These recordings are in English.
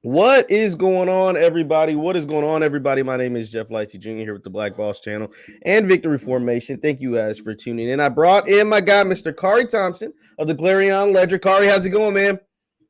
What is going on, everybody? What is going on, everybody? My name is JeffLightsyJr. here with the Black Boss Channel and Victory Formation. Thank you guys for tuning in. I brought in my guy, Mr. Khari Thompson of the Clarion Ledger. Khari, how's it going, man?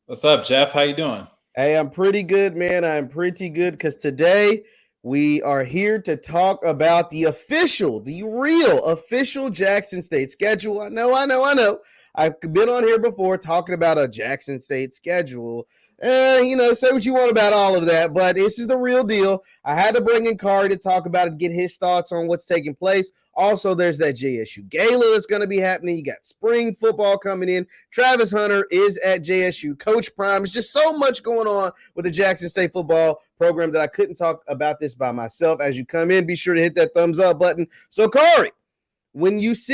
What's up, Jeff? How you doing? Hey, I'm pretty good, man. I'm pretty good because today we are here to talk about the real official Jackson State schedule. I know. I've been on here before talking about a Jackson State schedule. Say what you want about all of that, but this is the real deal. I had to bring in Khari to talk about it, get his thoughts on what's taking place. Also, there's that JSU Gala that's going to be happening. You got spring football coming in. Travis Hunter is at JSU. Coach Prime. It's just so much going on with the Jackson State football program that I couldn't talk about this by myself. As you come in, be sure to hit that thumbs up button. So, Khari, first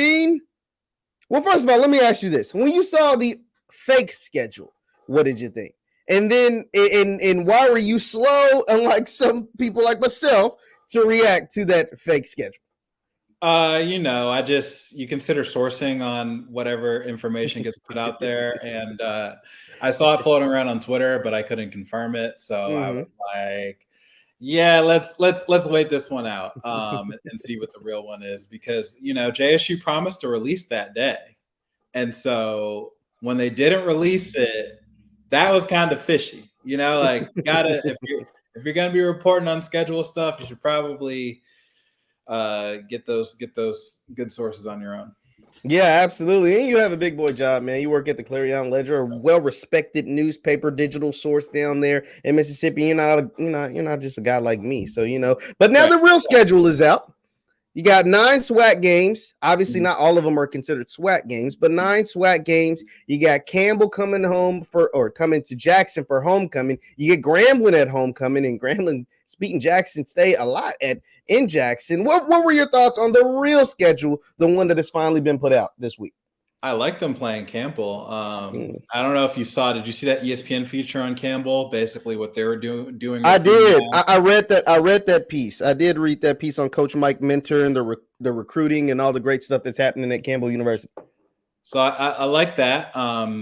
of all, let me ask you this. When you saw the fake schedule, what did you think? And then, and why were you slow, unlike some people like myself, to react to that fake schedule? You consider sourcing on whatever information gets put out there, and I saw it floating around on Twitter, but I couldn't confirm it, so I was like, "Yeah, let's wait this one out and see what the real one is," because JSU promised to release that day, and so when they didn't release it, that was kind of fishy. Like if you're gonna be reporting on schedule stuff, you should probably get those good sources on your own. Yeah, absolutely. And you have a big boy job, man. You work at the Clarion Ledger, a well-respected newspaper digital source down there in Mississippi. You're not just a guy like me. So, but now the real schedule is out. You got 9 SWAC games. Obviously, not all of them are considered SWAC games, but 9 SWAC games. You got Campbell coming to Jackson for homecoming. You get Grambling at homecoming, and Grambling beating Jackson State a lot in Jackson. What were your thoughts on the real schedule, the one that has finally been put out this week? I like them playing Campbell. I don't know if you saw. Did you see that ESPN feature on Campbell? Basically, what they were doing. I did. I read that. I read that piece. I did read that piece on Coach Mike Mentor and the recruiting and all the great stuff that's happening at Campbell University. So I like that.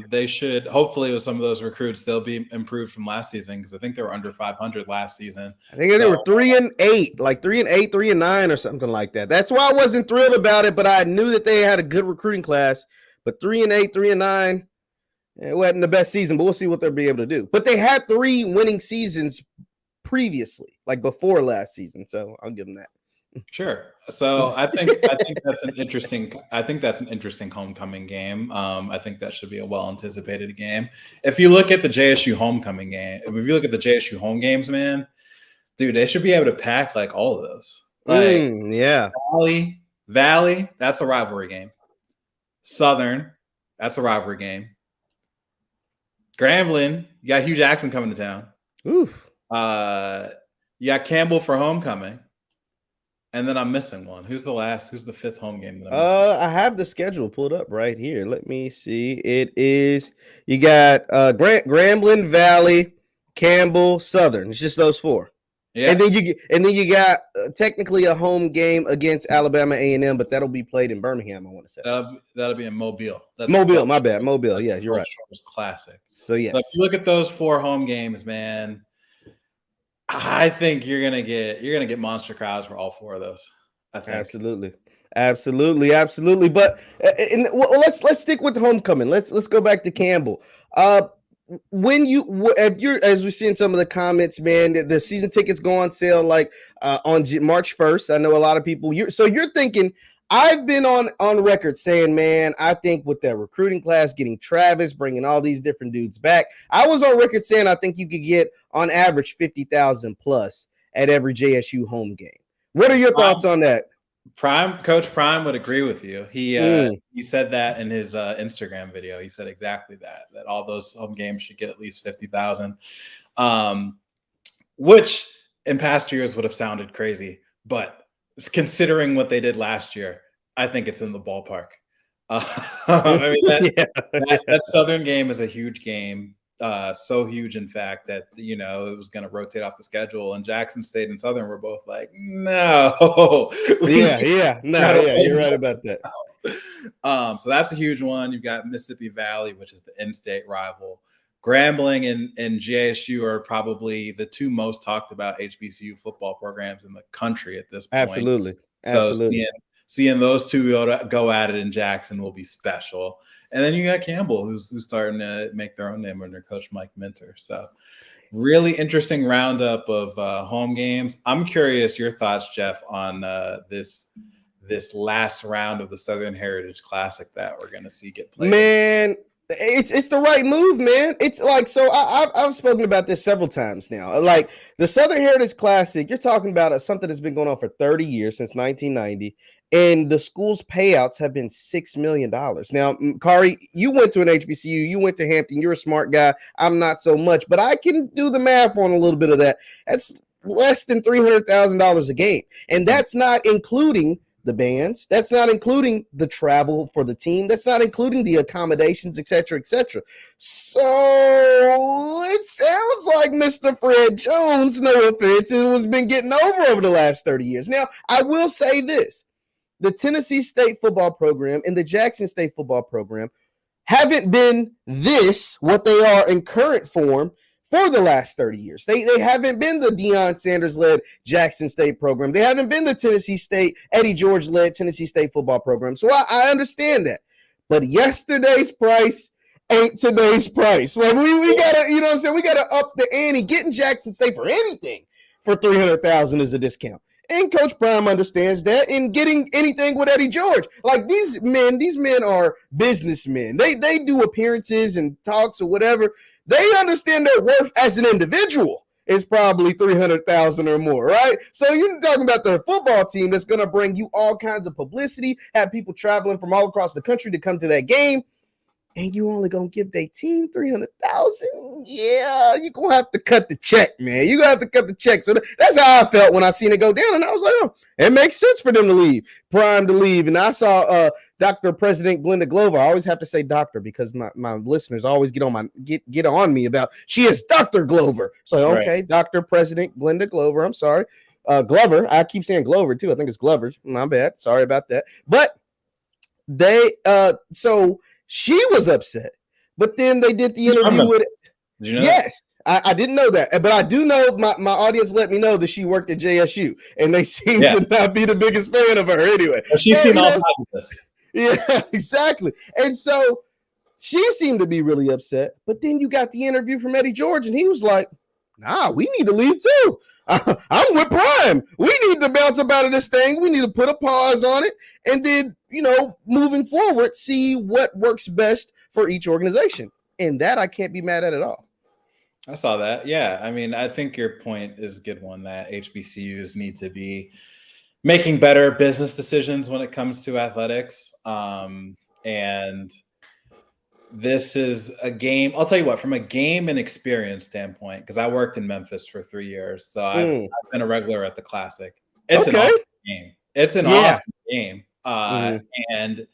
They should hopefully with some of those recruits they'll be improved from last season because I think they were under 500 last season. I think they were 3-8, like 3-8, 3-9, or something like that. That's why I wasn't thrilled about it, but I knew that they had a good recruiting class. But 3-8, 3-9, it wasn't the best season, but we'll see what they'll be able to do. But they had 3 winning seasons previously, like before last season, so I'll give them that. Sure. So I think that's an interesting homecoming game. I think that should be a well-anticipated game. If you look at the JSU homecoming game, if you look at the JSU home games, man, dude, they should be able to pack like all of those. Yeah. Valley, that's a rivalry game. Southern, that's a rivalry game. Grambling, you got Hugh Jackson coming to town. Oof. You got Campbell for homecoming. And then I'm missing one. Who's the 5th home game that I'm missing? I have the schedule pulled up right here. Let me see. It is, you got Grambling, Valley, Campbell, Southern. It's just those 4. Yeah. And then you got technically a home game against Alabama A&M, but that'll be played in Birmingham, I want to say. That'll be in Mobile. Mobile, my bad. Mobile. Yeah, you're right. Classic. So yes. So if you look at those 4 home games, man, I think you're gonna get monster crowds for all 4 of those. I think absolutely. But let's stick with homecoming. Let's go back to Campbell. As we see in some of the comments, man, the season tickets go on sale like on March 1st. I know a lot of people. You're thinking. I've been on record saying, man, I think with that recruiting class, getting Travis, bringing all these different dudes back, I was on record saying I think you could get on average 50,000 plus at every JSU home game. What are your thoughts on that? Coach Prime would agree with you. He said that in his Instagram video. He said exactly that all those home games should get at least 50,000, which in past years would have sounded crazy, but considering what they did last year, I think it's in the ballpark. That Southern game is a huge game. So huge, in fact, that it was going to rotate off the schedule, and Jackson State and Southern were both like, no. You're right about that. So that's a huge one. You've got Mississippi Valley, which is the in-state rival. Grambling and JSU are probably the two most talked about HBCU football programs in the country at this point. Absolutely. So seeing those two go at it in Jackson will be special. And then you got Campbell, who's starting to make their own name under Coach Mike Minter. So really interesting roundup of home games. I'm curious your thoughts, Jeff, on this last round of the Southern Heritage Classic that we're going to see get played. Man, it's the right move, man. It's like, so I've spoken about this several times now. Like the Southern Heritage Classic, you're talking about something that's been going on for 30 years, since 1990. And the school's payouts have been $6 million. Now, Khari, you went to an HBCU, you went to Hampton, you're a smart guy. I'm not so much, but I can do the math on a little bit of that. That's less than $300,000 a game. And that's not including the bands. That's not including the travel for the team. That's not including the accommodations, et cetera, et cetera. So it sounds like Mr. Fred Jones, no offense, it has been getting over the last 30 years. Now, I will say this. The Tennessee State football program and the Jackson State football program haven't been what they are in current form for the last 30 years. They haven't been the Deion Sanders-led Jackson State program. They haven't been the Tennessee State, Eddie George-led Tennessee State football program. So I understand that. But yesterday's price ain't today's price. Like we gotta, you know what I'm saying? We gotta up the ante. Getting Jackson State for anything for $300,000 is a discount. And Coach Prime understands that. And getting anything with Eddie George, like these men are businessmen. They do appearances and talks or whatever. They understand their worth as an individual is probably $300,000 or more, right? So you're talking about their football team that's going to bring you all kinds of publicity, have people traveling from all across the country to come to that game. And you only gonna give their team $300,000? Yeah, you're gonna have to cut the check, man. You're gonna have to cut the check. So that's how I felt when I seen it go down, and I was like, oh, it makes sense for them to leave, Prime to leave. And I saw Dr. President Glenda Glover. I always have to say doctor because my listeners always get on me about she is Dr. Glover. So okay, right. Dr. President Glenda Glover. I'm sorry, Glover. I keep saying Glover too. I think it's Glover. My bad. Sorry about that. But they so. She was upset, but then they did the interview with it. Did you know yes, I didn't know that, but I do know my audience let me know that she worked at JSU, and they seem to not be the biggest fan of her anyway. Well, she's seen all sides of this. Yeah, exactly. And so she seemed to be really upset, but then you got the interview from Eddie George, and he was like, nah, we need to leave too. I'm with Prime. We need to bounce up out of this thing. We need to put a pause on it. And then, moving forward, see what works best for each organization. And that I can't be mad at all. I saw that. Yeah. I mean, I think your point is a good one that HBCUs need to be making better business decisions when it comes to athletics. And this is a game. I'll tell you what, from a game and experience standpoint, because I worked in Memphis for 3 years, so I've been a regular at the Classic. It's an awesome game. It's an awesome game. And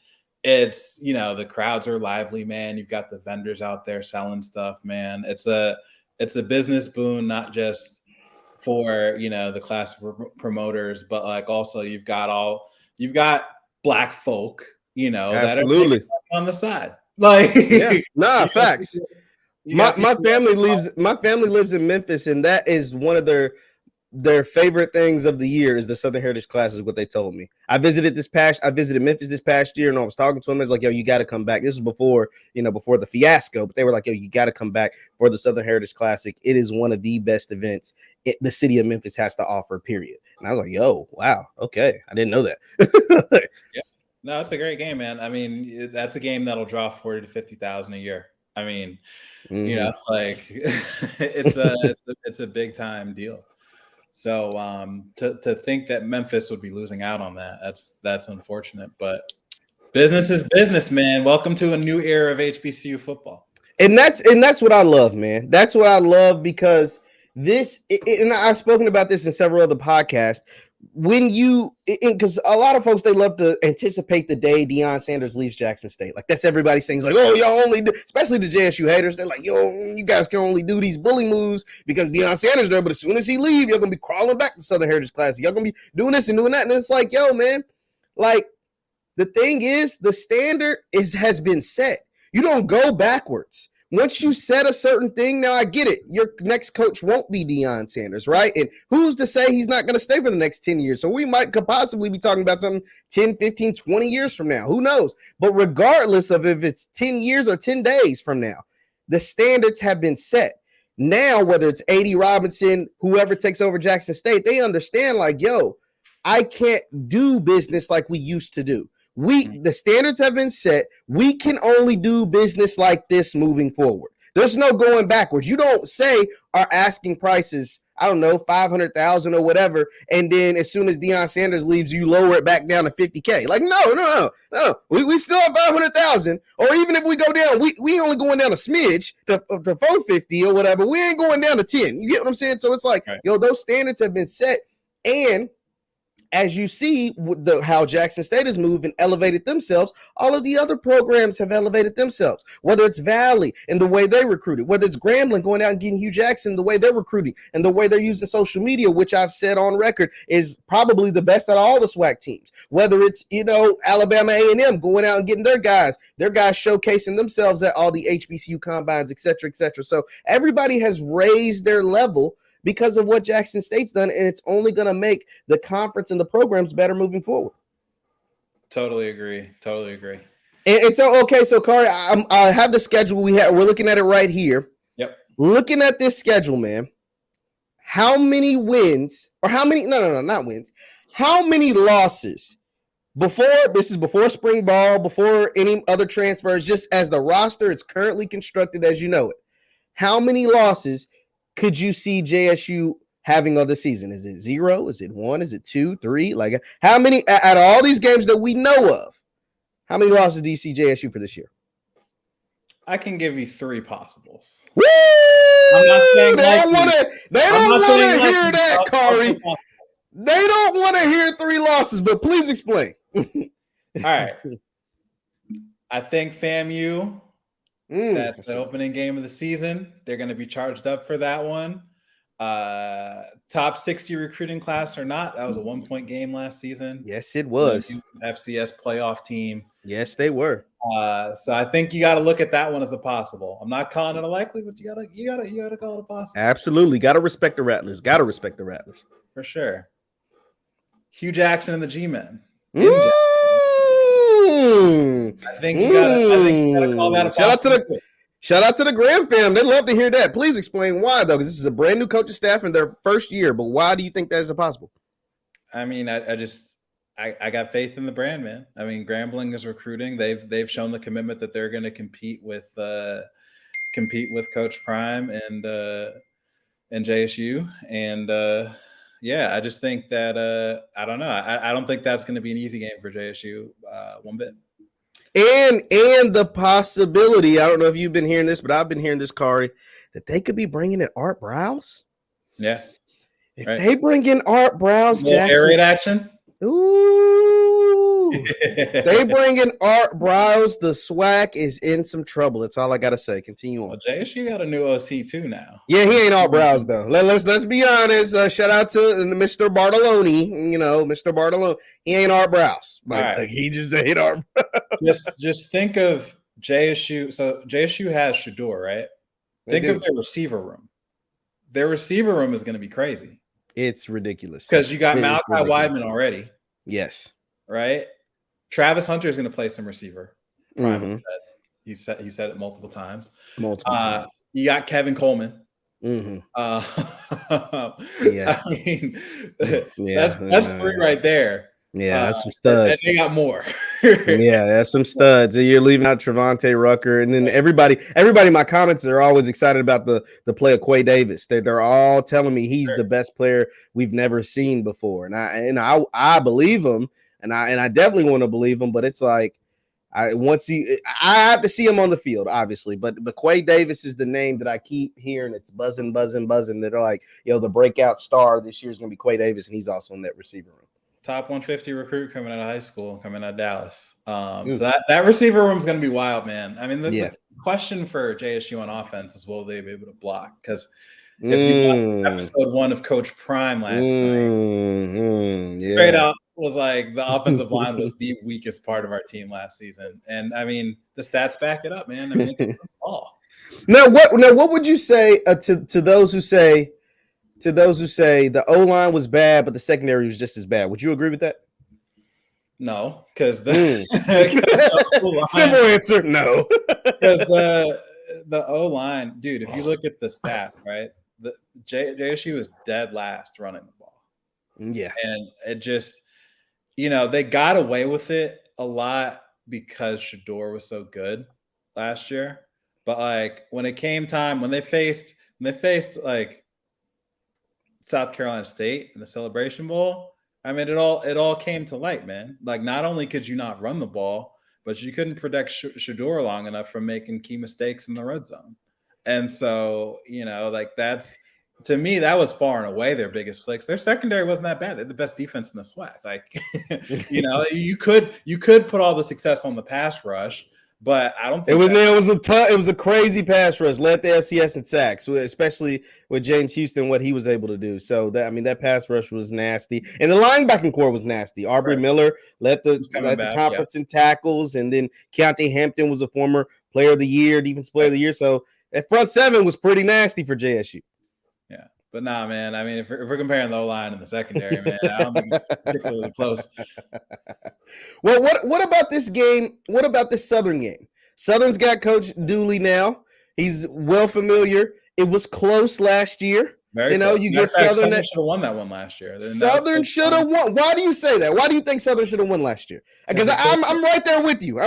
it's, the crowds are lively, man. You've got the vendors out there selling stuff, man. It's a business boon, not just for, the Classic promoters, but like also you've got Black folk, absolutely, that are on the side. Like, facts. My family lives in Memphis, and that is one of their favorite things of the year is the Southern Heritage Class, is what they told me. I visited Memphis this past year, and I was talking to them. I was like, yo, you got to come back. This was before the fiasco, but they were like, yo, you got to come back for the Southern Heritage Classic. It is one of the best events the city of Memphis has to offer, period. And I was like, yo, wow, okay. I didn't know that. Yeah. No, it's a great game, man. I mean, that's a game that'll draw 40 to 50,000 a year. I mean, like it's a big time deal. So to think that Memphis would be losing out on that's unfortunate. But business is business, man. Welcome to a new era of HBCU football. And that's what I love, man. That's what I love, because and I've spoken about this in several other podcasts. Because a lot of folks, they love to anticipate the day Deion Sanders leaves Jackson State. Like, that's everybody's saying, like, oh, y'all only do, especially the JSU haters. They're like, yo, you guys can only do these bully moves because Deion Sanders there. But as soon as he leaves, you're going to be crawling back to Southern Heritage Classic. Y'all going to be doing this and doing that. And it's like, yo, man, like, the thing is, the standard has been set. You don't go backwards. Once you set a certain thing, now I get it. Your next coach won't be Deion Sanders, right? And who's to say he's not going to stay for the next 10 years? So we could possibly be talking about something 10, 15, 20 years from now. Who knows? But regardless of if it's 10 years or 10 days from now, the standards have been set. Now, whether it's A.D. Robinson, whoever takes over Jackson State, they understand like, yo, I can't do business like we used to do. The standards have been set. We can only do business like this moving forward. There's no going backwards. You don't say our asking prices, I don't know, 500,000 or whatever, and then as soon as Deion Sanders leaves, you lower it back down to 50K. Like, no. We still have 500,000, or even if we go down, we only going down a smidge to 450 or whatever. We ain't going down to 10. You get what I'm saying? So it's like, yo, those standards have been set, and as you see how Jackson State has moved and elevated themselves, all of the other programs have elevated themselves, whether it's Valley and the way they recruited, whether it's Grambling going out and getting Hugh Jackson, the way they're recruiting and the way they're using social media, which I've said on record is probably the best out of all the SWAC teams, whether it's, Alabama A&M going out and getting their guys showcasing themselves at all the HBCU combines, et cetera, et cetera. So everybody has raised their level because of what Jackson State's done, and it's only going to make the conference and the programs better moving forward. Totally agree. And so, okay, so Khari, I have the schedule we're looking at it right here. Yep. Looking at this schedule, man, how many wins or how many? No, not wins. How many losses before spring ball, before any other transfers, just as the roster is currently constructed as you know it? How many losses could you see JSU having of the season? Is it 0? Is it 1? Is it 2, 3? Like, how many out of all these games that we know of? How many losses do you see JSU for this year? I can give you 3 possibles. Woo! I'm not saying they don't want to hear that, Khari. They don't want to hear 3 losses, but please explain. All right. I think FAMU. That's the opening game of the season. They're going to be charged up for that one. Top 60 recruiting class or not, that was a 1-point game last season. Yes, it was. FCS playoff team. Yes, they were. So I think you got to look at that one as a possible. I'm not calling it a likely, but you gotta call it a possible. Absolutely, got to respect the Rattlers. For sure. Hugh Jackson and the G-Men. I think you gotta call that a possible. Shout out to the Graham fam. They'd love to hear that. Please explain why, though, because this is a brand new coaching staff in their first year. But why do you think that is possible? I mean, I got faith in the brand, man. I mean, Grambling is recruiting. They've shown the commitment that they're going to compete with Coach Prime and JSU. And I just think that I don't know. I don't think that's going to be an easy game for JSU one bit. And the possibility, I don't know if you've been hearing this, but I've been hearing this, Khari, that they could be bringing in Art Browse. Yeah. If they bring in Art Browse, Jackson. Air raid action? Ooh. They bring in Art Browse, the SWAC is in some trouble. That's all I got to say. Continue on. Well, JSU got a new OC too now. Yeah, he ain't Art Browse, though. Let's be honest. Shout out to Mr. Bartoloni. Mr. Bartoloni. He ain't Art Browse. Right. He just ain't Art Browse. Just think of JSU. So JSU has Shador, right? Think of their receiver room. Their receiver room is going to be crazy. It's ridiculous. Because you got Malachi Wideman already. Yes. Right? Travis Hunter is going to play some receiver. Mm-hmm. He said it multiple times. You got Kevin Coleman. Mm-hmm. I mean, that's 3 right there. Yeah, that's some studs. And they got more. Yeah, that's some studs. You're leaving out Trevante Rucker, and then everybody in my comments are always excited about the play of Quay Davis. They're all telling me he's the best player we've never seen before, and I believe him, and I definitely want to believe him. But it's like I have to see him on the field, obviously. But Quay Davis is the name that I keep hearing. It's buzzing. That are like, the breakout star this year is going to be Quay Davis, and he's also in that receiver room. Top 150 recruit coming out of high school, coming out of Dallas. So that receiver room is going to be wild, man. I mean, the question for JSU on offense is, will they be able to block? Because if you watched episode 1 of Coach Prime last night, straight out was like the offensive line was the weakest part of our team last season. And I mean, the stats back it up, man. I mean, it's ball. Now, what would you say to those who say the O-line was bad, but the secondary was just as bad? Would you agree with that? No, because the simple answer, no. Because the O-line, dude, if you look at the stat, right, the JSU is dead last running the ball. Yeah. And it just, they got away with it a lot because Shedeur was so good last year. But like when it came time, when they faced like South Carolina State in the Celebration Bowl, I mean, it all came to light, man. Like not only could you not run the ball, but you couldn't protect Shedeur long enough from making key mistakes in the red zone. And so, like that's, to me, that was far and away their biggest flex. Their secondary wasn't that bad. They're the best defense in the SWAC. Like, you could put all the success on the pass rush, but I don't think it was a crazy pass rush. Led the FCS in sacks, especially with James Houston, what he was able to do. So that pass rush was nasty, and the linebacking core was nasty. Aubrey Miller led the conference in tackles, and then Keontae Hampton was a former Player of the Year, Defensive Player of the Year. So that front seven was pretty nasty for JSU. Yeah, but nah, man. I mean, if we're comparing the O-line and the secondary, man, I don't think it's particularly close. Well, what about this game? What about this Southern game? Southern's got Coach Dooley now. He's well familiar. It was close last year. Very close. You get Southern should have won that one last year. Southern should have won. Why do you say that? Why do you think Southern should have won last year? Because I'm right there with you.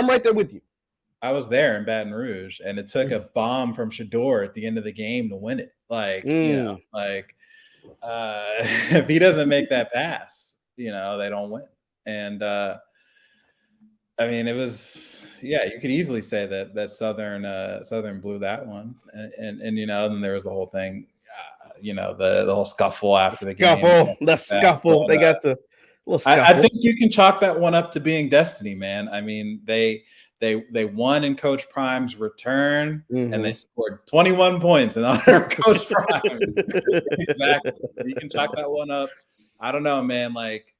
I was there in Baton Rouge, and it took a bomb from Shedeur at the end of the game to win it. Like, if he doesn't make that pass, they don't win. And I mean, it was, you could easily say that Southern blew that one, and then there was the whole thing, the whole scuffle after the game. The scuffle. They got the little scuffle. I think you can chalk that one up to being destiny, man. I mean, they won in Coach Prime's return, and they scored 21 points in honor of Coach Prime. Exactly. You can chalk that one up. I don't know, man. Like,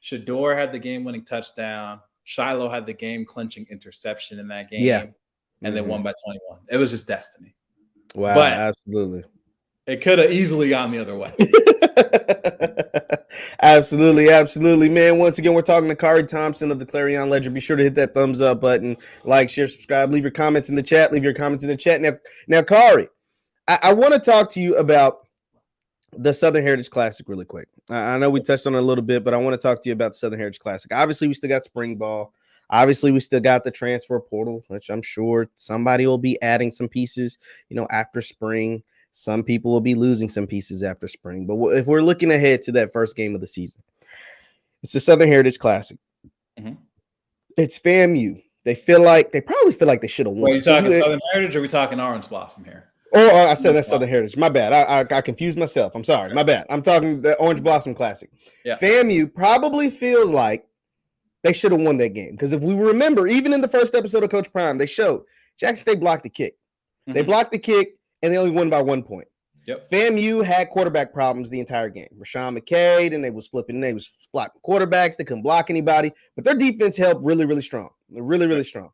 Shedeur had the game-winning touchdown. Shiloh had the game-clinching interception in that game. And they won by 21. It was just destiny. Wow, but absolutely. It could have easily gone the other way. Absolutely, man. Once again, we're talking to Khari Thompson of the Clarion Ledger. Be sure to hit that thumbs up button, like, share, subscribe, leave your comments in the chat. Now, Khari, I want to talk to you about the Southern Heritage Classic really quick. I know we touched on it a little bit, but I want to talk to you about the Southern Heritage Classic. Obviously, we still got spring ball. Obviously, we still got the transfer portal, which I'm sure somebody will be adding some pieces, after spring. Some people will be losing some pieces after spring. But if we're looking ahead to that first game of the season, it's the Southern Heritage Classic. It's FAMU. They probably feel like they should have won. Are you talking Southern Heritage, or are we talking Orange Blossom here? Oh, I said that's Southern Heritage. My bad. I confused myself. I'm sorry. My bad. I'm talking the Orange Blossom Classic. Yeah. FAMU probably feels like they should have won that game. Because if we remember, even in the first episode of Coach Prime, they showed Jackson State blocked the kick. They blocked the kick, and they only won by 1 point. Yep. FAMU had quarterback problems the entire game. Rashawn McCade, and they was flopping quarterbacks. They couldn't block anybody. But their defense held really, really strong. They're really, really strong.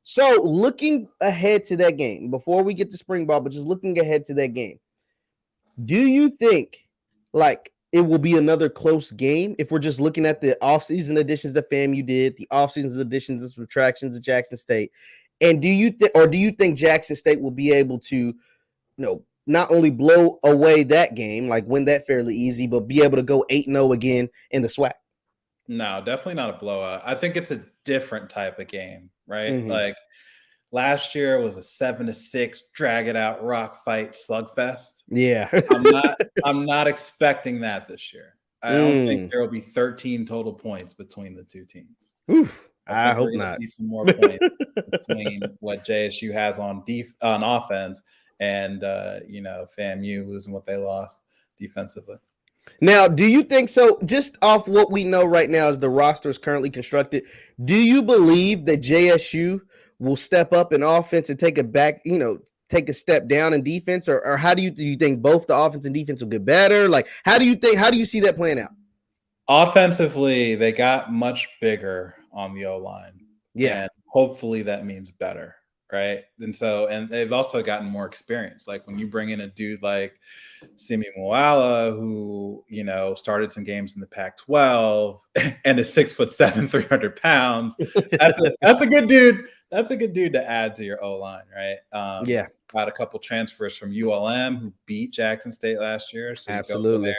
So looking ahead to that game, before we get to spring ball, but just looking ahead to that game, do you think it will be another close game if we're just looking at the offseason additions that FAMU did, the offseason additions and subtractions of Jackson State? And do you think Jackson State will be able to, not only blow away that game, like win that fairly easy, but be able to go 8-0 again in the SWAC? No, definitely not a blowout. I think it's a different type of game, right? Like last year was a 7-6 drag it out rock fight slugfest. Yeah. I'm not expecting that this year. I don't think there will be 13 total points between the two teams. Oof. I hope not. See some more points between what JSU has on offense and FAMU losing what they lost defensively. Now, do you think so? Just off what we know right now as the roster is currently constructed, do you believe that JSU will step up in offense and take a step down in defense, or how do you think both the offense and defense will get better? Like, how do you see that playing out? Offensively, they got much bigger on the O-line. Yeah. And hopefully that means better, right? And they've also gotten more experience. Like when you bring in a dude like Simi Moala, who, started some games in the Pac-12 and is 6'7", 300 pounds. That's a good dude. That's a good dude to add to your O-line, right? Yeah. Got a couple transfers from ULM who beat Jackson State last year. So you go over there,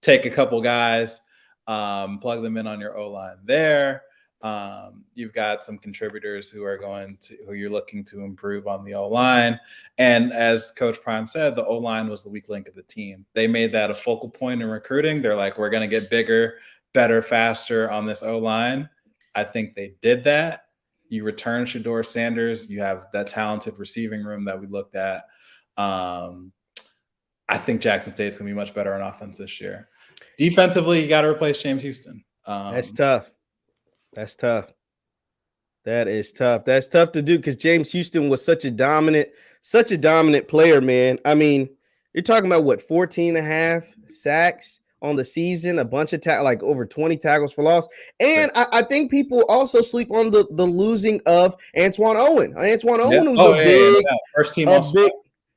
take a couple guys, plug them in on your O-line there. You've got some contributors who you're looking to improve on the O-line. And as Coach Prime said, the O-line was the weak link of the team. They made that a focal point in recruiting. They're like, we're going to get bigger, better, faster on this O-line. I think they did that. You return Shedeur Sanders. You have that talented receiving room that we looked at. I think Jackson State's going to be much better on offense this year. Defensively, you got to replace James Houston. That's tough. That is tough. That's tough to do because James Houston was such a dominant player, man. I mean, you're talking about 14 and a half sacks on the season, a bunch of like over 20 tackles for loss. And I think people also sleep on the losing of Antoine Owen. Antoine Owen was first team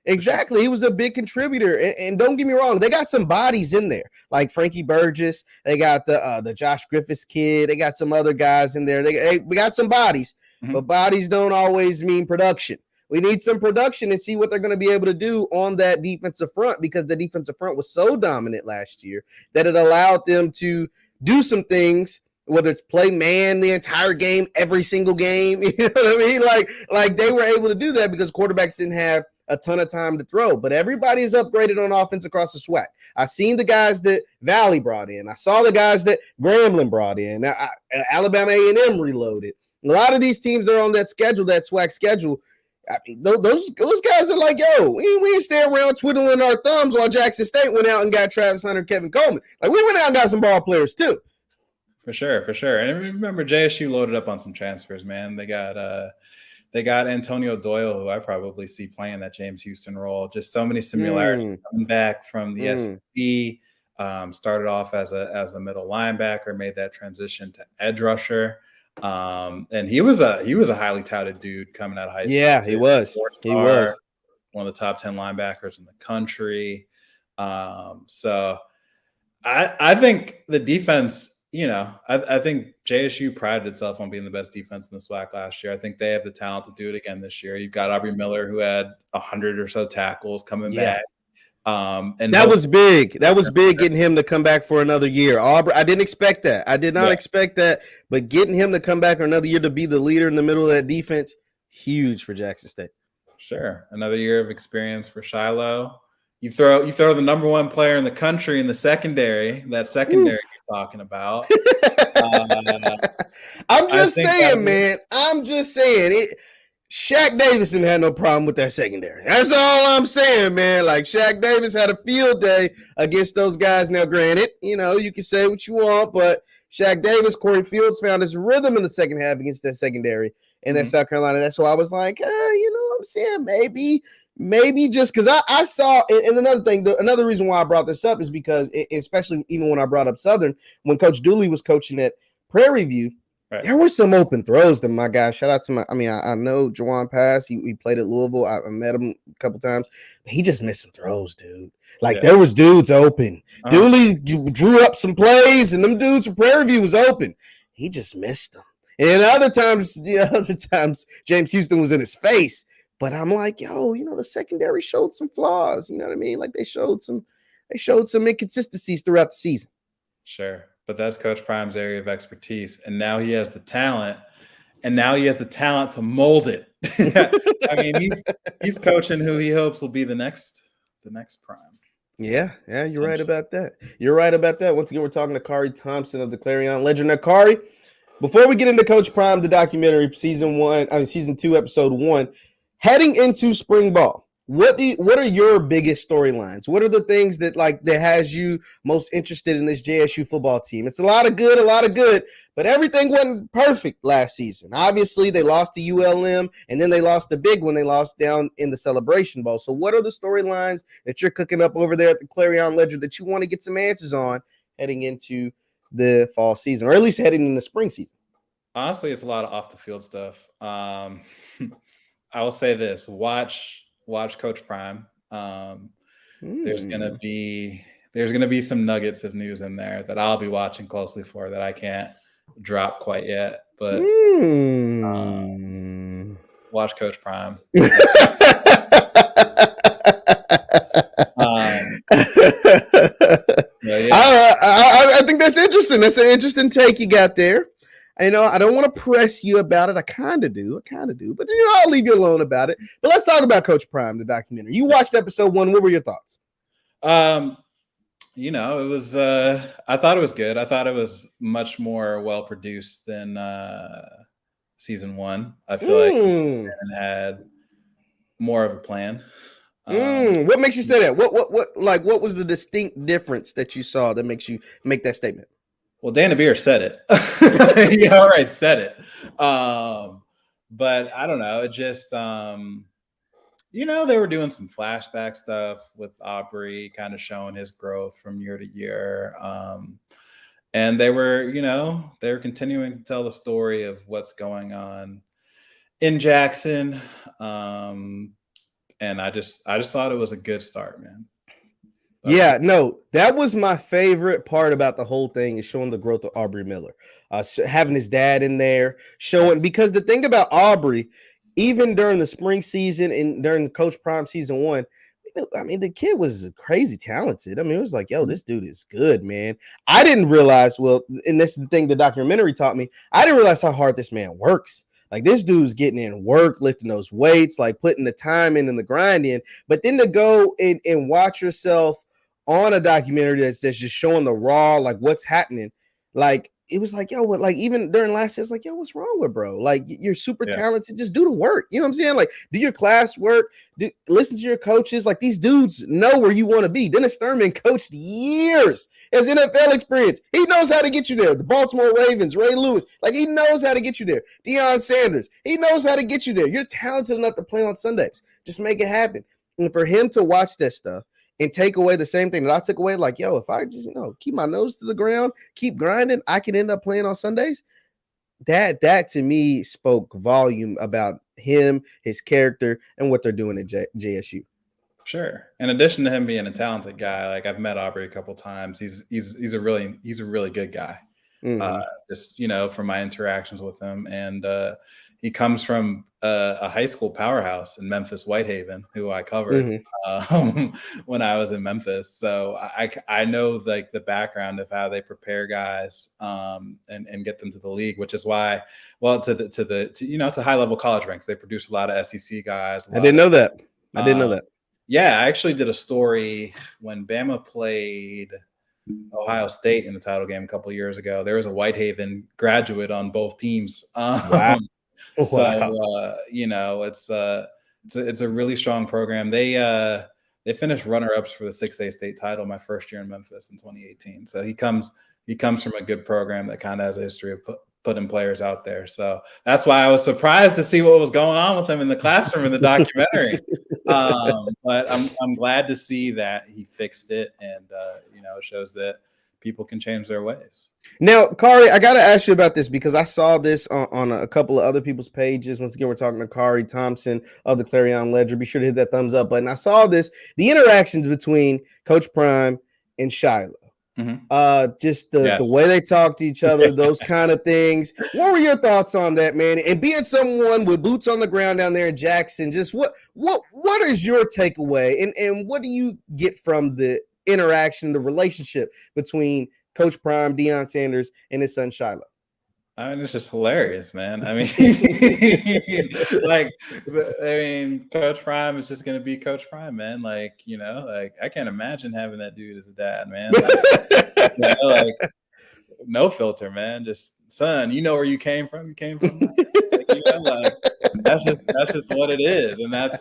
exactly. He was a big contributor. And don't get me wrong, they got some bodies in there, like Frankie Burgess. They got the Josh Griffiths kid. They got some other guys in there. We got some bodies, but bodies don't always mean production. We need some production and see what they're going to be able to do on that defensive front, because the defensive front was so dominant last year that it allowed them to do some things, whether it's play man the entire game, every single game. You know what I mean? Like they were able to do that because quarterbacks didn't have a ton of time to throw. But everybody's upgraded on offense across the SWAC. I seen the guys that Valley brought in. I saw the guys that Grambling brought in. Alabama A&M reloaded. A lot of these teams are on that schedule, that SWAC schedule. I mean, those guys are like, yo, we ain't stay around twiddling our thumbs while Jackson State went out and got Travis Hunter, Kevin Coleman. Like, we went out and got some ball players too. For sure. And remember, JSU loaded up on some transfers, man. They got Antonio Doyle, who I probably see playing that James Houston role. Just so many similarities coming back from the SEC. Started off as a middle linebacker, made that transition to edge rusher. And he was a highly touted dude coming out of high school. Yeah, he was. He was one of the top 10 linebackers in the country. So I think the defense, I think JSU prided itself on being the best defense in the SWAC last year. I think they have the talent to do it again this year. You've got Aubrey Miller, who had 100 or so tackles coming back. And that was big. That was big getting him to come back for another year. Aubrey, I didn't expect that. I did not expect that. But getting him to come back for another year to be the leader in the middle of that defense, huge for Jackson State. Sure. Another year of experience for Shiloh. You throw the number one player in the country in the secondary, that secondary you're talking about. I'm just saying, man. I'm just saying it. Shaq Davison had no problem with that secondary. That's all I'm saying, man. Like, Shaq Davis had a field day against those guys. Now, granted, you can say what you want, but Shaq Davis, Corey Fields found his rhythm in the second half against that secondary in that South Carolina. That's why I was like, I'm saying maybe just because I saw, and another thing, another reason why I brought this up is because, especially even when I brought up Southern, when Coach Dooley was coaching at Prairie View, there were some open throws to my guy. Shout out to I know Jawan Pass. He played at Louisville. I met him a couple times. He just missed some throws, dude. Like, there was dudes open. Dooley drew up some plays, and them dudes from Prairie View was open. He just missed them. And other times, James Houston was in his face. But I'm like, the secondary showed some flaws. You know what I mean? Like, they showed some inconsistencies throughout the season. Sure. But that's Coach Prime's area of expertise. And now he has the talent. And now he has the talent to mold it. I mean, he's coaching who he hopes will be the next Prime. Yeah, you're right about that. Once again, we're talking to Khari Thompson of the Clarion Ledger. Now, Khari, before we get into Coach Prime, the documentary, season 2, episode 1, heading into spring ball, what are your biggest storylines? What are the things that has you most interested in this JSU football team? It's a lot of good, but everything wasn't perfect last season. Obviously, they lost to ULM, and then they lost the big one. They lost down in the Celebration Bowl. So what are the storylines that you're cooking up over there at the Clarion Ledger that you want to get some answers on heading into the fall season, or at least heading into spring season? Honestly, it's a lot of off the field stuff. I will say this: watch Coach Prime. There's gonna be some nuggets of news in there that I'll be watching closely for that I can't drop quite yet. But watch Coach Prime. I think that's interesting. That's an interesting take you got there. I don't want to press you about it. I kind of do, but I'll leave you alone about it. But let's talk about Coach Prime, the documentary. You watched episode 1. What were your thoughts? It was, I thought it was good. I thought it was much more well-produced than season 1. I feel like it had more of a plan. What makes you say that? What was the distinct difference that you saw that makes you make that statement? Well, Dana Beer said it. He already said it. But I don't know. It just, they were doing some flashback stuff with Aubrey, kind of showing his growth from year to year. And they were continuing to tell the story of what's going on in Jackson. And I just thought it was a good start, man. Yeah, no, that was my favorite part about the whole thing, is showing the growth of Aubrey Miller, having his dad in there, because the thing about Aubrey, even during the spring season and during Coach Prime season 1, the kid was crazy talented. It was like, yo, this dude is good, man. I didn't realize, and this is the thing the documentary taught me, I didn't realize how hard this man works. Like, this dude's getting in work, lifting those weights, like putting the time in and the grind in. But then to go and watch yourself on a documentary that's just showing the raw, like what's happening, like it was like, yo, what, like even during last year, it's like, yo, what's wrong with bro? Like, you're super talented, just do the work. You know what I'm saying? Like, do your class work, listen to your coaches. Like, these dudes know where you want to be. Dennis Thurman coached years, has NFL experience. He knows how to get you there. The Baltimore Ravens, Ray Lewis, like he knows how to get you there. Deion Sanders, he knows how to get you there. You're talented enough to play on Sundays. Just make it happen. And for him to watch that stuff and take away the same thing that I took away, like, yo, if I just, keep my nose to the ground, keep grinding, I can end up playing on Sundays. That to me spoke volume about him, his character, and what they're doing at JSU. Sure. In addition to him being a talented guy, like I've met Aubrey a couple of times. He's a really good guy. Just from my interactions with him, and he comes from a high school powerhouse in Memphis, Whitehaven, who I covered when I was in Memphis. So I know like the background of how they prepare guys and get them to the league, which is why, to high level college ranks, they produce a lot of SEC guys. I didn't know that. Yeah, I actually did a story when Bama played Ohio State in the title game a couple of years ago. There was a Whitehaven graduate on both teams. Wow. So it's a really strong program. They finished runner-ups for the 6A state title my first year in Memphis in 2018. So he comes from a good program that kind of has a history of putting players out there. So that's why I was surprised to see what was going on with him in the classroom in the documentary. But I'm glad to see that he fixed it, and it shows that people can change their ways. Now, Khari, I got to ask you about this because I saw this on a couple of other people's pages. Once again, we're talking to Khari Thompson of the Clarion Ledger. Be sure to hit that thumbs up button. I saw the interactions between Coach Prime and Shiloh. Just the way they talk to each other, those kind of things. What were your thoughts on that, man? And being someone with boots on the ground down there in Jackson, just what is your takeaway, and what do you get from the interaction, the relationship between Coach Prime, Deion Sanders, and his son Shiloh? I mean, it's just hilarious, man. I mean, Coach Prime is just going to be Coach Prime, man. Like, I can't imagine having that dude as a dad, man. Like, no filter, man. Just, son, you know where you came from? You came from that's just what it is. And that's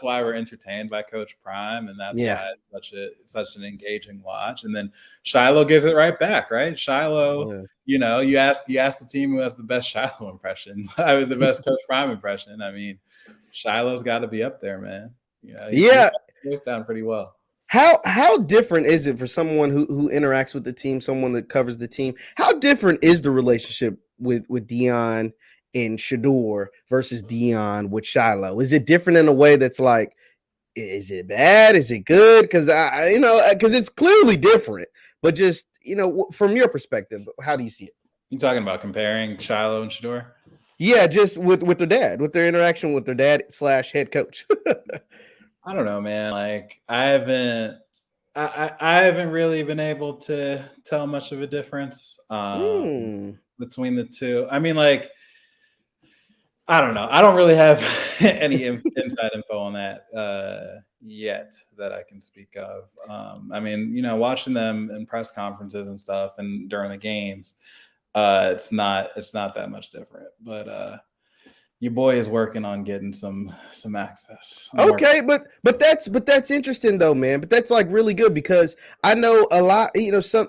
why we're entertained by Coach Prime. And that's why it's such an engaging watch. And then Shiloh gives it right back, right? Shiloh, you ask the team who has the best Shiloh impression, the best Coach Prime impression. I mean, Shiloh's got to be up there, man. He goes down pretty well. How different is it for someone who interacts with the team, someone that covers the team? How different is the relationship with Deion in Shador versus Dion with Shiloh? Is it different in a way that's like, is it bad? Is it good? Because because it's clearly different, but just, from your perspective, how do you see it? You talking about comparing Shiloh and Shador? Yeah, just with their dad, with their interaction with their dad / head coach. I don't know, man. Like I haven't really been able to tell much of a difference between the two. I mean, like, I don't know. I don't really have any inside info on that yet that I can speak of. I mean, watching them in press conferences and stuff and during the games, it's not that much different. But your boy is working on getting some access. Okay, but that's interesting though, man. But that's like really good because I know a lot,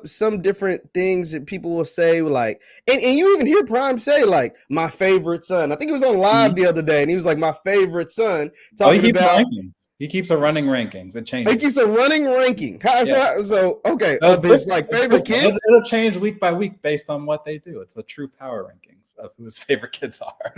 some different things that people will say, like, and you even hear Prime say, like, my favorite son. I think he was on live the other day, and he was like, my favorite son. Talking about rankings. He keeps a running rankings. It changes. He keeps a running ranking. So okay, of his like favorite kids. It'll change week by week based on what they do. It's a true power rankings of who his favorite kids are.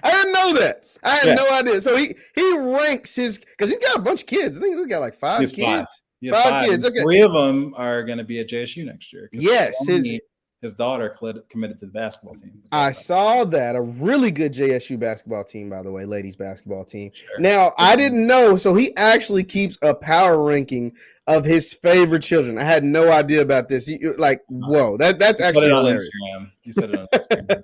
I didn't know that. I had no idea. So he ranks his, because he's got a bunch of kids. I think he's got like five kids. Five kids. Okay. 3 of them are going to be at JSU next year. Yes, his daughter committed to the basketball team. I saw that. A really good JSU basketball team, by the way, ladies basketball team. Sure. Now, I didn't know. So he actually keeps a power ranking of his favorite children. I had no idea about this. Whoa, that's actually hilarious. He said it on Instagram.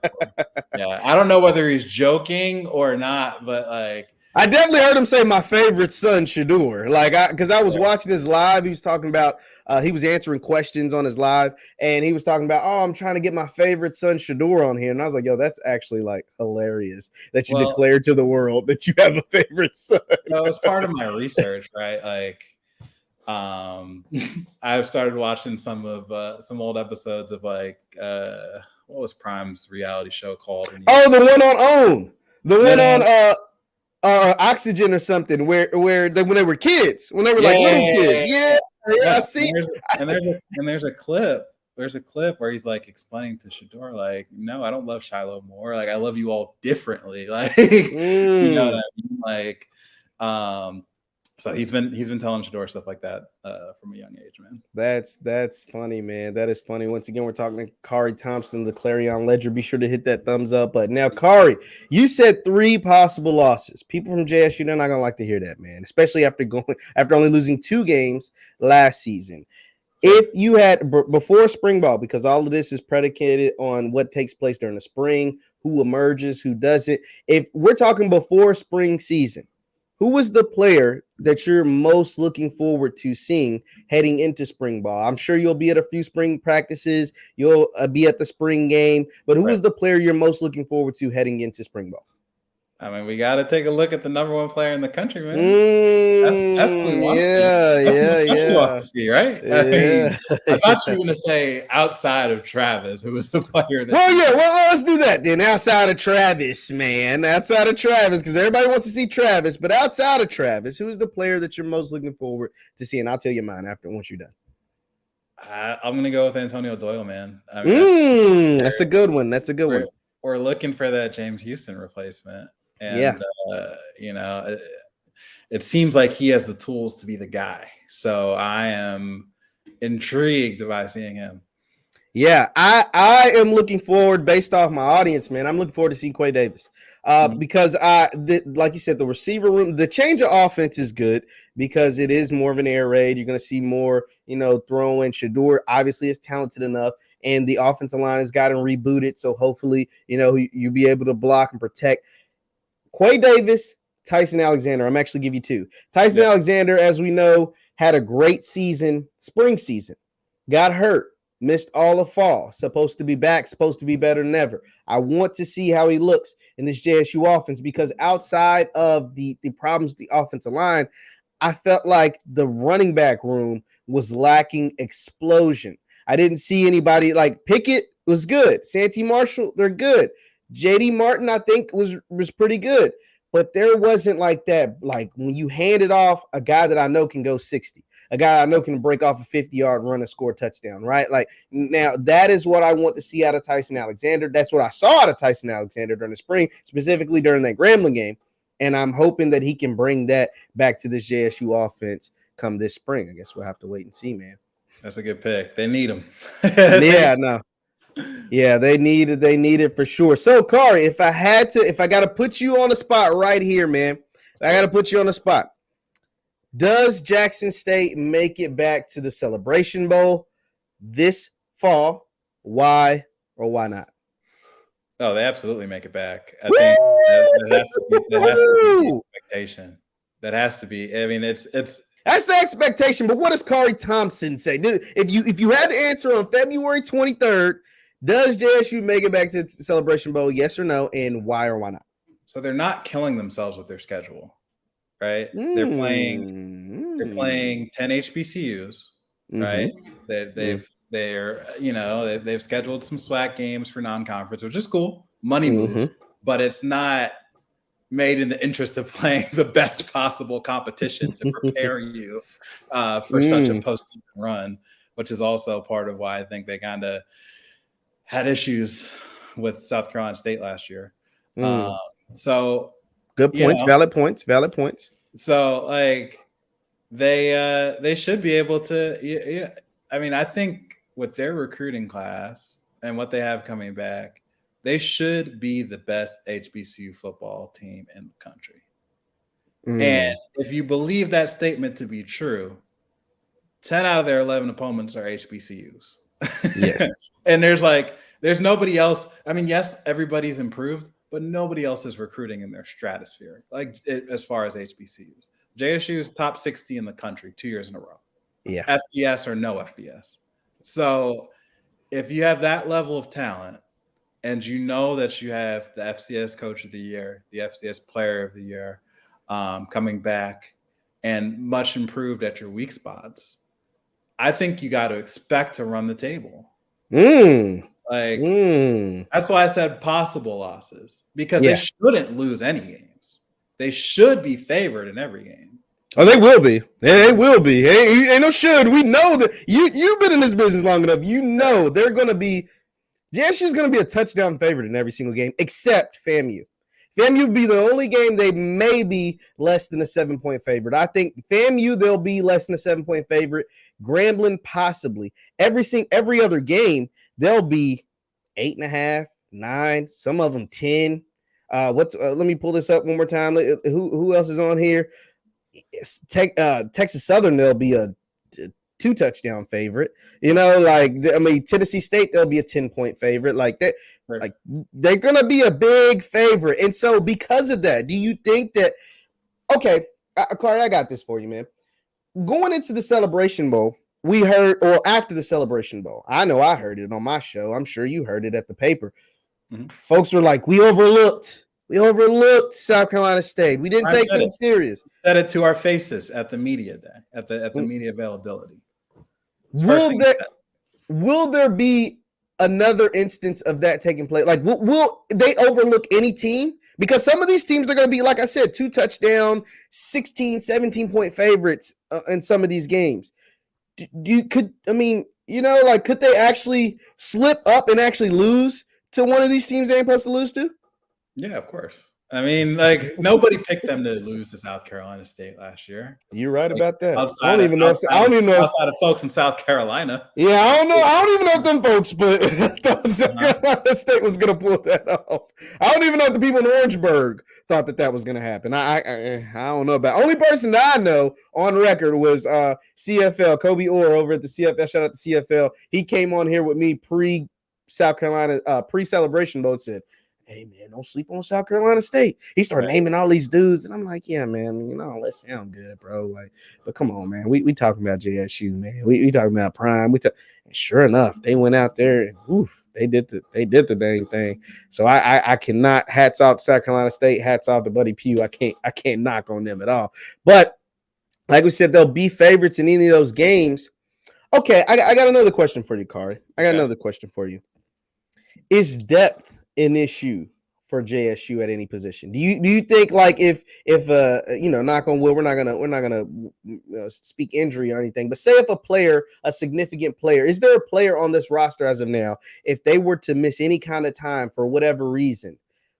Yeah, I don't know whether he's joking or not, but like, I definitely heard him say my favorite son, Shador. Because I was watching his live. He was talking about, he was answering questions on his live, and he was talking about, I'm trying to get my favorite son, Shador, on here. And I was like, yo, that's actually like hilarious that you declared to the world that you have a favorite son. That was part of my research, right? Like, I've started watching some old episodes of like, what was Prime's reality show called? The one on OWN. The one on Oxygen or something, where when they were kids, when they were like little kids. Yeah, I see. There's a clip. There's a clip where he's like explaining to Shador, like, no, I don't love Shiloh more. Like, I love you all differently. Like, you know what I mean? Like, so he's been telling Shador stuff like that from a young age, man. That's funny, man. That is funny. Once again, we're talking to Khari Thompson, the Clarion Ledger. Be sure to hit that thumbs up button. Now, Khari, you said 3 possible losses. People from JSU, they're not gonna like to hear that, man. Especially after only losing 2 games last season. If you had before spring ball, because all of this is predicated on what takes place during the spring, who emerges, who doesn't. If we're talking before spring season, who was the player that you're most looking forward to seeing heading into spring ball? I'm sure you'll be at a few spring practices. You'll be at the spring game. But who is the player you're most looking forward to heading into spring ball? I mean, we got to take a look at the number 1 player in the country, man. That's what we want to see. That's what the country wants to see, right? Yeah. I thought you were going to say outside of Travis, who was the player that. Well, let's do that then. Outside of Travis, man. Outside of Travis, because everybody wants to see Travis. But outside of Travis, who's the player that you're most looking forward to seeing? I'll tell you mine once you're done. I'm going to go with Antonio Doyle, man. I mean, that's a good one. That's a good one. We're looking for that James Houston replacement. And, it seems like he has the tools to be the guy. So I am intrigued by seeing him. Yeah, I am looking forward, based off my audience, man. I'm looking forward to seeing Quay Davis because like you said, the receiver room, the change of offense is good because it is more of an air raid. You're going to see more, throwing. Shador obviously is talented enough, and the offensive line has gotten rebooted. So hopefully, you'll be able to block and protect. Quay Davis, Tyson Alexander. I'm actually give you 2. Tyson Alexander, as we know, had a great season, spring season, got hurt, missed all of fall, supposed to be back, supposed to be better than ever. I want to see how he looks in this JSU offense because outside of the problems with the offensive line, I felt like the running back room was lacking explosion. I didn't see anybody like Pickett was good. Santee Marshall, they're good. JD Martin, I think, was pretty good. but there wasn't like that. Like when you hand it off, a guy that I know can go 60, a guy I know can break off a 50-yard run and score a touchdown, right? Like now that is what I want to see out of Tyson Alexander. That's what I saw out of Tyson Alexander during the spring, specifically during that Grambling game. And I'm hoping that he can bring that back to this JSU offense come this spring. I guess we'll have to wait and see, man. That's a good pick. They need him. Yeah, no. Yeah, they need it for sure. So, Khari, if I got to put you on the spot right here, man, I got to put you on the spot. Does Jackson State make it back to the Celebration Bowl this fall? Why or why not? Oh, they absolutely make it back. I think that has to be the expectation. That has to be. I mean, it's that's the expectation. But what does Khari Thompson say? If you had to answer on February 23rd, does JSU make it back to the Celebration Bowl? Yes or no, and why or why not? So they're not killing themselves with their schedule, right? They're playing 10 HBCUs, right? They've scheduled some SWAC games for non-conference, which is cool. Money moves, but it's not made in the interest of playing the best possible competition to prepare you for such a postseason run, which is also part of why I think they kind of had issues with South Carolina State last year. So good points, valid points. So like they should be able to. I mean, I think with their recruiting class and what they have coming back, they should be the best HBCU football team in the country. And if you believe that statement to be true, 10 out of their 11 opponents are HBCUs. Yes. And there's nobody else. I mean, yes, everybody's improved, but nobody else is recruiting in their stratosphere, as far as HBCUs. JSU is top 60 in the country 2 years in a row. Yeah. FBS or no FBS. So if you have that level of talent and you know that you have the FCS Coach of the Year, the FCS Player of the Year coming back and much improved at your weak spots, I think you got to expect to run the table. That's why I said possible losses, because they shouldn't lose any games. They should be favored in every game. Oh, they will be. They will be. Hey, ain't no should. We know that you've been in this business long enough. You know they're going to be. JSU is going to be a touchdown favorite in every single game, except FAMU. FAMU will be the only game they may be less than a 7-point favorite. I think FAMU, they'll be less than a 7-point favorite. Grambling, possibly. Every other game, they'll be 8.5, 9, some of them 10. Let me pull this up one more time. Who else is on here? Texas Southern, they'll be a 2-touchdown favorite. Tennessee State, they'll be a 10-point favorite. They're gonna be a big favorite. And so because of that, do you think that Khari, I got this for you, man. Going into the Celebration Bowl, we heard, or after the Celebration Bowl, I know I heard it on my show. I'm sure you heard it at the paper. Folks were like, we overlooked South Carolina State. We didn't take them serious. Said it to our faces at the media day, at the media availability. Will there be another instance of that taking place? Like, will they overlook any team? Because some of these teams are going to be, like I said, 2-touchdown, 16, 17-point favorites in some of these games. Could they actually slip up and actually lose to one of these teams they ain't supposed to lose to? Yeah, of course. I mean, nobody picked them to lose to South Carolina State last year. You're right about that. I don't even know outside of folks in South Carolina. Yeah, I don't know. I don't even know if them folks, but I thought South Carolina State was going to pull that off. I don't even know if the people in Orangeburg thought that was going to happen. I don't know about. Only person that I know on record was CFL Kobe Orr over at the CFL. Shout out to CFL. He came on here with me pre-South Carolina pre-celebration boat, said, hey, man, don't sleep on South Carolina State. He started naming all these dudes, and I'm like, yeah, man, that sound good, bro. But come on, man. We talking about JSU, man. We talking about Prime. And sure enough, they went out there and they did the dang thing. So I cannot. Hats off to South Carolina State. Hats off to Buddy Pugh. I can't knock on them at all. But like we said, they'll be favorites in any of those games. Okay, I got another question for you, Khari. Another question for you. Is depth an issue for JSU at any position? Do you think like if knock on wood, we're not gonna speak injury or anything, but say if a significant player, is there a player on this roster as of now, if they were to miss any kind of time for whatever reason,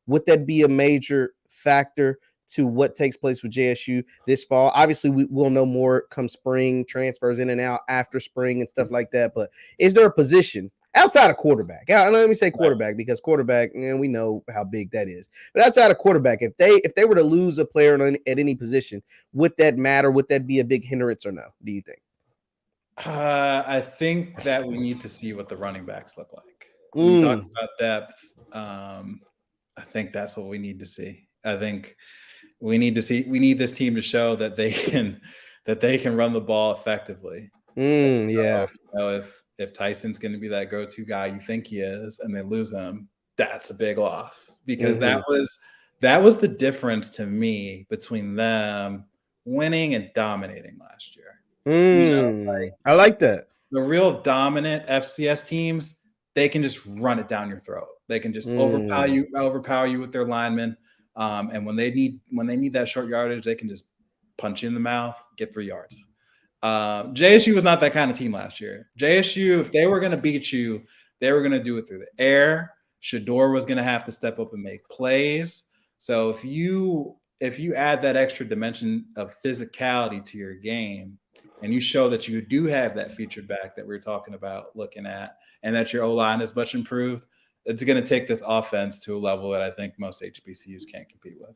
would that be a major factor to what takes place with JSU this fall? Obviously, we'll know more come spring, transfers in and out after spring and stuff like that. But is there a position outside of quarterback? Let me say quarterback, because quarterback, we know how big that is. But outside of quarterback, if they were to lose a player at any position, would that matter? Would that be a big hindrance or no? Do you think? I think that we need to see what the running backs look like. When you talk about depth, I think that's what we need to see. I think we need this team to show that they can run the ball effectively. Yeah. If Tyson's going to be that go-to guy you think he is, and they lose him, that's a big loss, because that was the difference to me between them winning and dominating last year. I like that. The real dominant FCS teams, they can just run it down your throat. They can just overpower you with their linemen. And when they need that short yardage, they can just punch you in the mouth, get 3 yards. JSU was not that kind of team last year. JSU, if they were going to beat you, they were going to do it through the air. Shador was going to have to step up and make plays. So if you add that extra dimension of physicality to your game, and you show that you do have that featured back that we were talking about looking at, and that your O-line is much improved, it's going to take this offense to a level that I think most HBCUs can't compete with.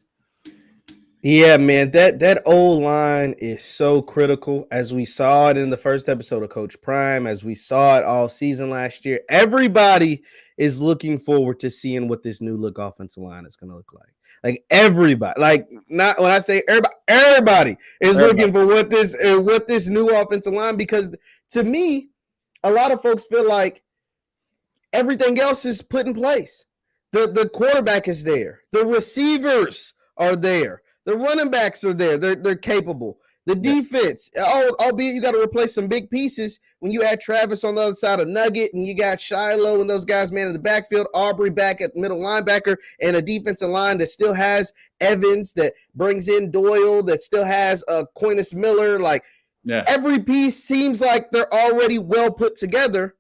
Yeah, man, that O-line is so critical, as we saw it in the first episode of Coach Prime, as we saw it all season last year. Everybody is looking forward to seeing what this new look offensive line is going to look like. Like everybody, like not when I say everybody is looking for what this new offensive line, because to me, a lot of folks feel like everything else is put in place. The quarterback is there. The receivers are there. The running backs are there. They're capable. The defense, albeit you got to replace some big pieces when you add Travis on the other side of Nugget, and you got Shiloh and those guys, man, in the backfield, Aubrey back at middle linebacker, and a defensive line that still has Evans, that brings in Doyle, that still has Aquinas Miller. Every piece seems like they're already well put together,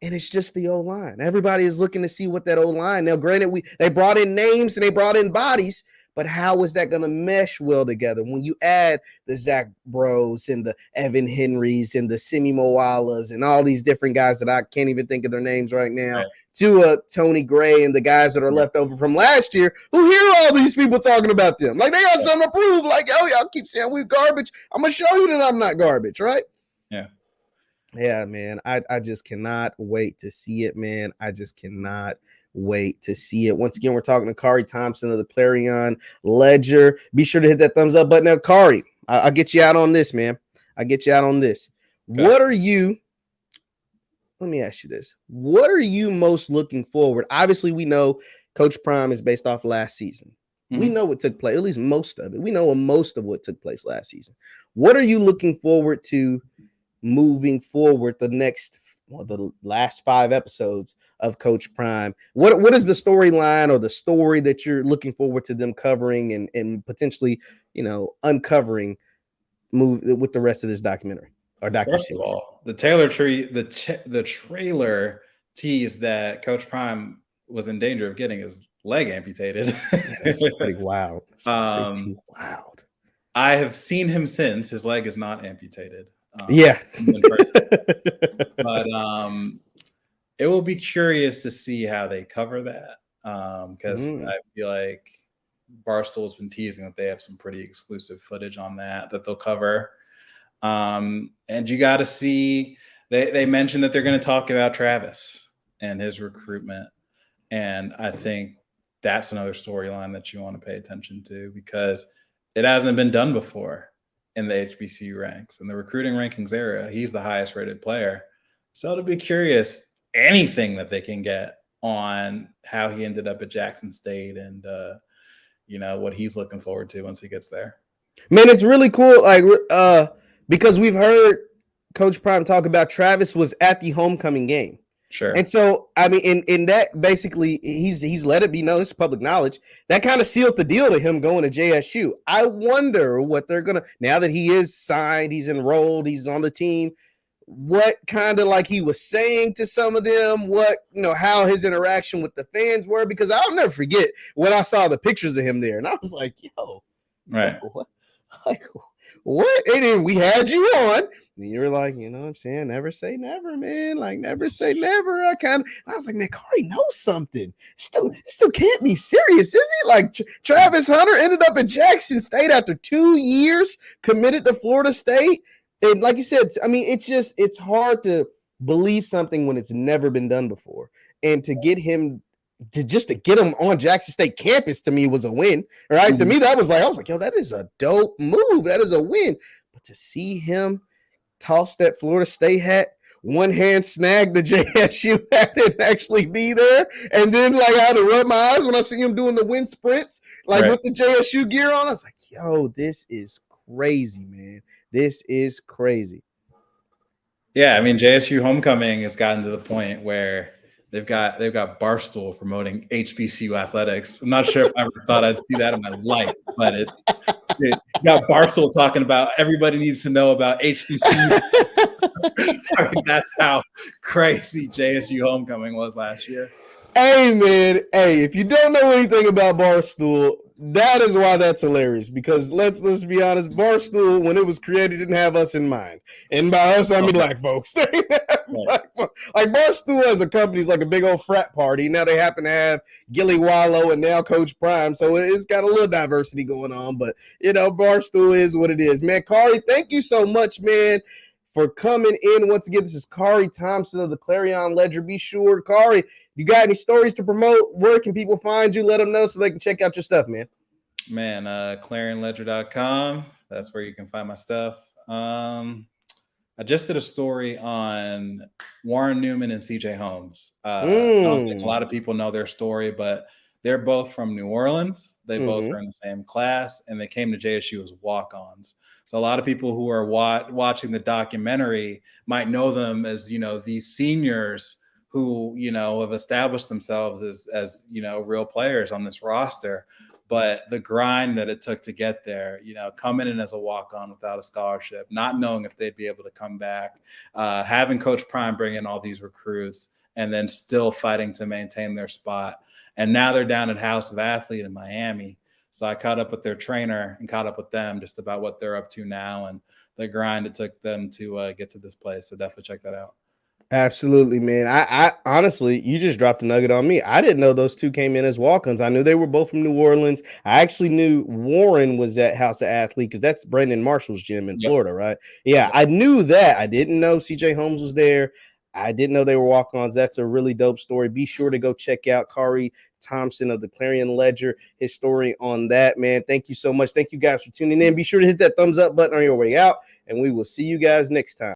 and it's just the O-line. Everybody is looking to see what that O-line. Now, granted, they brought in names and they brought in bodies, but how is that going to mesh well together when you add the Zach Bros and the Evan Henrys and the Simi Moalas and all these different guys that I can't even think of their names right now, to Tony Gray and the guys that are left over from last year, who hear all these people talking about them? Like, they got something to prove. Like, y'all keep saying we're garbage. I'm going to show you that I'm not garbage, right? Yeah. Yeah, man. I just cannot wait to see it, man. I just cannot wait to see it. Once again, we're talking to Khari Thompson of the Clarion Ledger. Be sure to hit that thumbs up button. Now, Khari, I'll get you out on this, man. I'll get you out on this. Okay. Let me ask you this. What are you most looking forward? Obviously, we know Coach Prime is based off last season. Mm-hmm. We know what took place, at least most of it. We know most of what took place last season. What are you looking forward to moving forward the last 5 episodes of Coach Prime? What is the storyline or the story that you're looking forward to them covering and potentially, uncovering with the rest of this documentary or docuseries? First of all, the trailer teased that Coach Prime was in danger of getting his leg amputated. That's pretty wild. Pretty wild. I have seen him since. His leg is not amputated. But it will be curious to see how they cover that, because I feel like Barstool's been teasing that they have some pretty exclusive footage on that they'll cover, and you got to see. They mentioned that they're going to talk about Travis and his recruitment, and I think that's another storyline that you want to pay attention to, because it hasn't been done before in the HBCU ranks. In the recruiting rankings era, he's the highest rated player. So to be curious, anything that they can get on how he ended up at Jackson State and, what he's looking forward to once he gets there. Man, it's really cool. Because we've heard Coach Prime talk about Travis was at the homecoming game. Sure. And so, I mean, in that, basically, he's let it be known, it's public knowledge, that kind of sealed the deal to him going to JSU. I wonder what they're going to, now that he is signed, he's enrolled, he's on the team, what kind of like he was saying to some of them, what, how his interaction with the fans were, because I'll never forget when I saw the pictures of him there, and I was like, yo, right. What? And then we had you on, and you were like, what I'm saying? Never say never, man. Like, never say never. I was like, man, Khari knows something. It still can't be serious, is it? Like, Travis Hunter ended up at Jackson State after 2 years, committed to Florida State. And like you said, I mean, it's hard to believe something when it's never been done before. And to get him on Jackson State campus, to me, was a win. Right? Mm-hmm. To me, I was like, yo, that is a dope move. That is a win. But to see him toss that Florida State hat, one hand snag the JSU hat and actually be there, and then like I had to rub my eyes when I see him doing the wind sprints, like with the JSU gear on. I was like, yo, this is crazy, man. This is crazy. Yeah, I mean, JSU homecoming has gotten to the point where they've got Barstool promoting HBCU athletics. I'm not sure if I ever thought I'd see that in my life, but it got Barstool talking about everybody needs to know about HBCU. I mean, that's how crazy JSU homecoming was last year. Hey, man. Hey, if you don't know anything about Barstool, that is why that's hilarious. Because let's be honest, Barstool, when it was created, didn't have us in mind. And by us, I mean black folks. Like Barstool as a company is like a big old frat party. Now they happen to have Gilly Wallow and now Coach Prime. So it's got a little diversity going on. But, Barstool is what it is. Man, Khari, thank you so much, man, for coming in. Once again, this is Khari Thompson of the Clarion Ledger. Be sure, Khari, you got any stories to promote? Where can people find you? Let them know so they can check out your stuff, man. Man, clarionledger.com. That's where you can find my stuff. I just did a story on Warren Newman and CJ Holmes. I don't think a lot of people know their story, but they're both from New Orleans. They both are in the same class, and they came to JSU as walk-ons. So a lot of people who are watching the documentary might know them as, these seniors who, have established themselves as real players on this roster. But the grind that it took to get there, coming in as a walk-on without a scholarship, not knowing if they'd be able to come back, having Coach Prime bring in all these recruits, and then still fighting to maintain their spot. And now they're down at House of Athlete in Miami. So I caught up with their trainer and caught up with them just about what they're up to now and the grind it took them to get to this place. So definitely check that out. Absolutely, man. I honestly, you just dropped a nugget on me. I didn't know those two came in as walk-ons. I knew they were both from New Orleans. I actually knew Warren was at House of Athlete because that's Brandon Marshall's gym in Florida, right? Yeah, I knew that. I didn't know CJ Holmes was there. I didn't know they were walk-ons. That's a really dope story. Be sure to go check out Khari Thompson of the Clarion Ledger, his story on that, man. Thank you so much. Thank you guys for tuning in. Be sure to hit that thumbs up button on your way out, and we will see you guys next time.